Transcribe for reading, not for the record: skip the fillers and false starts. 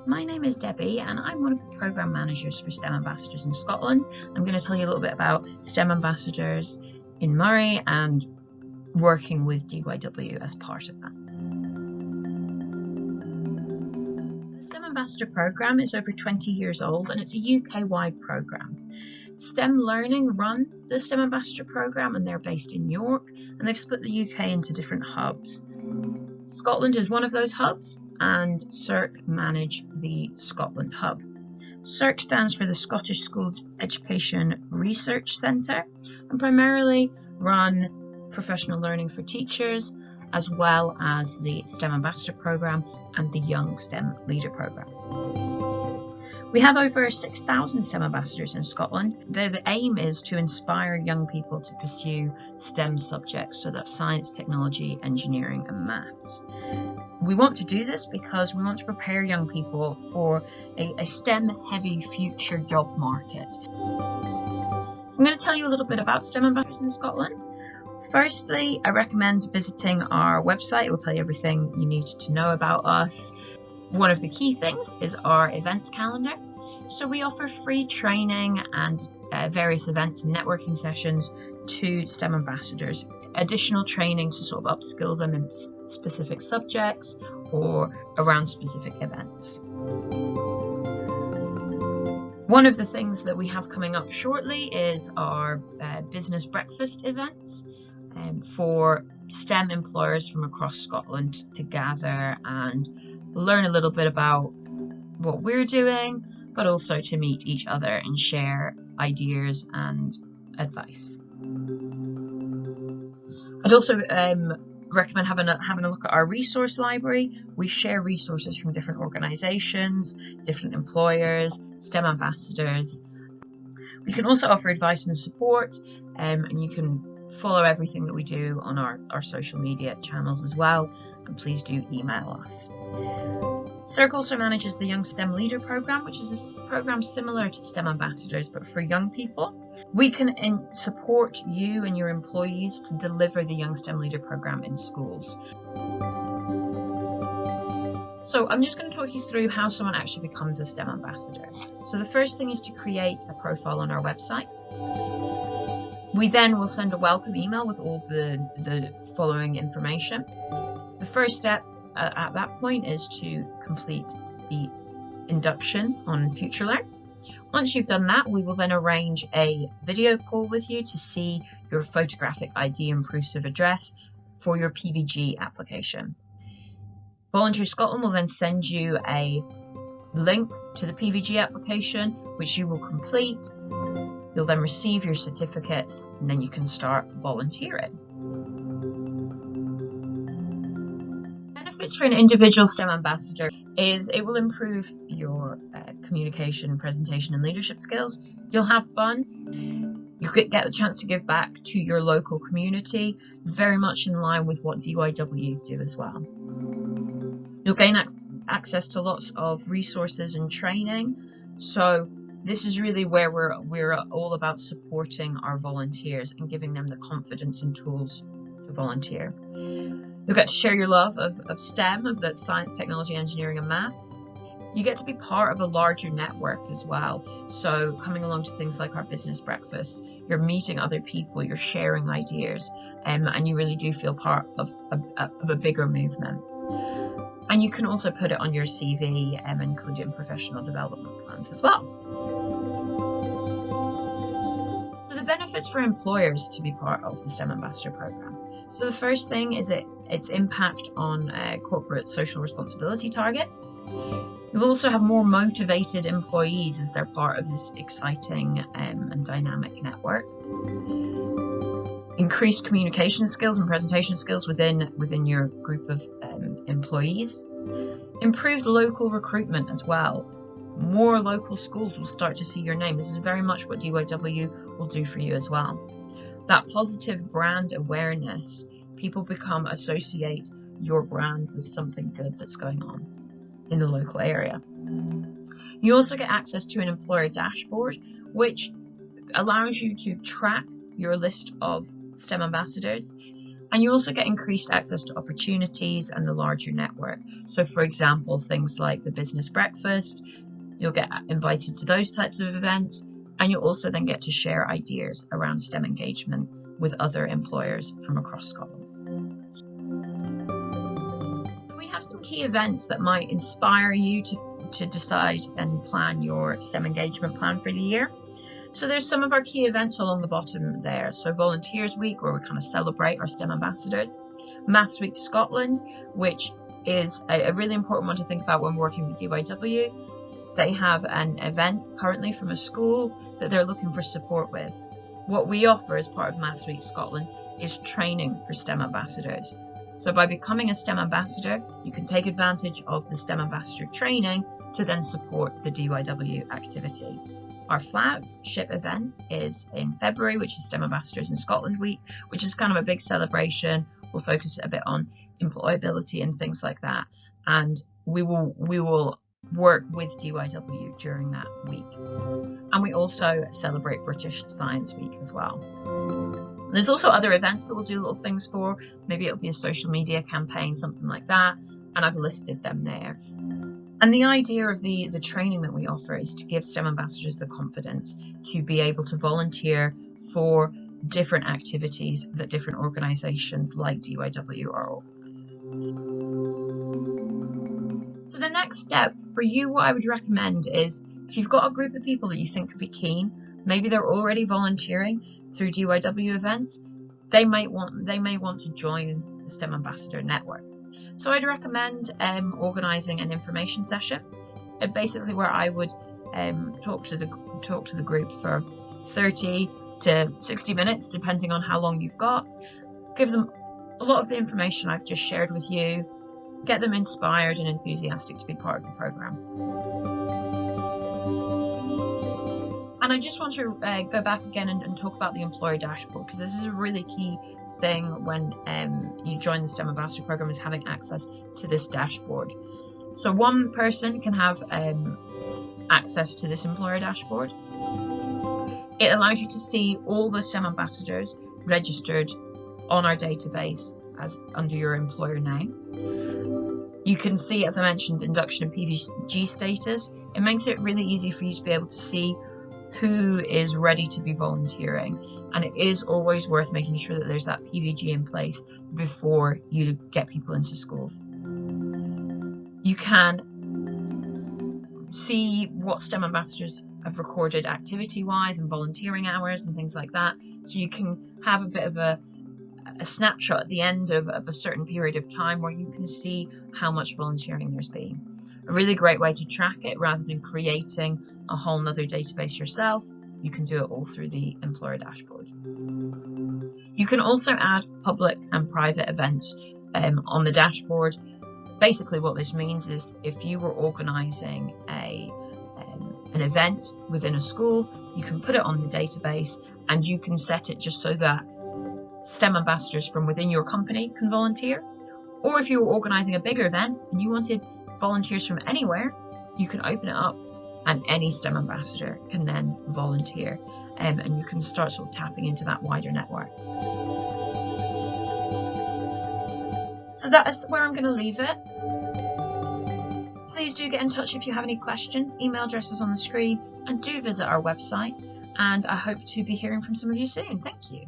My name is Debbie and I'm one of the Programme Managers for STEM Ambassadors in Scotland. I'm going to tell you a little bit about STEM Ambassadors in Moray and working with DYW as part of that. The STEM Ambassador Programme is over 20 years old and it's a UK-wide programme. STEM Learning run the STEM Ambassador Programme and they're based in York, and they've split the UK into different hubs. Scotland is one of those hubs, and SERC manage the Scotland hub. SERC stands for the Scottish Schools Education Research Centre and primarily run professional learning for teachers, as well as the STEM Ambassador Programme and the Young STEM Leader Programme. We have over 6,000 STEM ambassadors in Scotland. The aim is to inspire young people to pursue STEM subjects, so that's science, technology, engineering and maths. We want to do this because we want to prepare young people for a STEM-heavy future job market. I'm going to tell you a little bit about STEM ambassadors in Scotland. Firstly, I recommend visiting our website. It will tell you everything you need to know about us. One of the key things is our events calendar. So we offer free training and various events and networking sessions to STEM ambassadors. Additional training to sort of upskill them in specific subjects or around specific events. One of the things that we have coming up shortly is our business breakfast events for STEM employers from across Scotland to gather and learn a little bit about what we're doing, but also to meet each other and share ideas and advice. I'd also recommend having a look at our resource library. We share resources from different organisations, different employers, STEM ambassadors. We can also offer advice and support, and you can follow everything that we do on our social media channels as well, and please do email us. SERC also manages the Young STEM Leader Programme, which is a programme similar to STEM Ambassadors but for young people. We can support you and your employees to deliver the Young STEM Leader Programme in schools. So I'm just going to talk you through how someone actually becomes a STEM Ambassador. So the first thing is to create a profile on our website. We then will send a welcome email with all the following information. The first step at that point is to complete the induction on FutureLearn. Once you've done that, we will then arrange a video call with you to see your photographic ID and proofs of address for your PVG application. Volunteer Scotland will then send you a link to the PVG application, which you will complete. You'll then receive your certificate, and then you can start volunteering. Benefits for an individual STEM ambassador is it will improve your communication, presentation and leadership skills. You'll have fun. You could get the chance to give back to your local community, very much in line with what DYW do as well. You'll gain access to lots of resources and training. So this is really where we're all about supporting our volunteers and giving them the confidence and tools to volunteer. You'll get to share your love of STEM, of the science, technology, engineering and maths. You get to be part of a larger network as well. So coming along to things like our business breakfast, you're meeting other people, you're sharing ideas, and you really do feel part of a bigger movement. And you can also put it on your CV and include it in professional development plans as well. So the benefits for employers to be part of the STEM Ambassador Programme. So the first thing is its impact on corporate social responsibility targets. You'll also have more motivated employees as they're part of this exciting and dynamic network. Increased communication skills and presentation skills within your group of employees. Improved local recruitment as well. More local schools will start to see your name. This is very much what DYW will do for you as well. That positive brand awareness, people associate your brand with something good that's going on in the local area. You also get access to an employer dashboard, which allows you to track your list of STEM ambassadors And you also get increased access to opportunities and the larger network. So for example, things like the business breakfast, you'll get invited to those types of events, and you'll also then get to share ideas around STEM engagement with other employers from across Scotland. We have some key events that might inspire you to decide and plan your STEM engagement plan for the year. So there's some of our key events along the bottom there. So Volunteers Week, where we kind of celebrate our STEM ambassadors. Maths Week Scotland, which is a really important one to think about when working with DYW. They have an event currently from a school that they're looking for support with. What we offer as part of Maths Week Scotland is training for STEM ambassadors. So by becoming a STEM ambassador, you can take advantage of the STEM ambassador training to then support the DYW activity. Our flagship event is in February, which is STEM Ambassadors in Scotland Week, which is kind of a big celebration. We'll focus a bit on employability and things like that. And we will work with DYW during that week. And we also celebrate British Science Week as well. There's also other events that we'll do little things for. Maybe it'll be a social media campaign, something like that. And I've listed them there. And the idea of the training that we offer is to give STEM ambassadors the confidence to be able to volunteer for different activities that different organisations like DYW are organising. So the next step for you, what I would recommend is if you've got a group of people that you think could be keen, maybe they're already volunteering through DYW events, they may want to join the STEM Ambassador Network. So I'd recommend organising an information session, basically where I would talk to the group for 30 to 60 minutes, depending on how long you've got. Give them a lot of the information I've just shared with you, get them inspired and enthusiastic to be part of the programme. And I just want to go back again and talk about the employer dashboard, because this is a really key thing when you join the STEM Ambassador Programme, is having access to this dashboard. So one person can have access to this employer dashboard. It allows you to see all the STEM ambassadors registered on our database as under your employer name. You can see, as I mentioned, induction and PVG status. It makes it really easy for you to be able to see who is ready to be volunteering. And it is always worth making sure that there's that PVG in place before you get people into schools. You can see what STEM ambassadors have recorded activity-wise and volunteering hours and things like that. So you can have a bit of a snapshot at the end of a certain period of time where you can see how much volunteering there's been. A really great way to track it rather than creating a whole nother database yourself. You can do it all through the employer dashboard. You can also add public and private events on the dashboard. Basically what this means is if you were organising an event within a school, you can put it on the database and you can set it just so that STEM ambassadors from within your company can volunteer. Or if you were organising a bigger event and you wanted volunteers from anywhere, you can open it up and any STEM ambassador can then volunteer, and you can start sort of tapping into that wider network. So that is where I'm going to leave it. Please do get in touch if you have any questions. Email address is on the screen, and do visit our website, and I hope to be hearing from some of you soon. Thank you.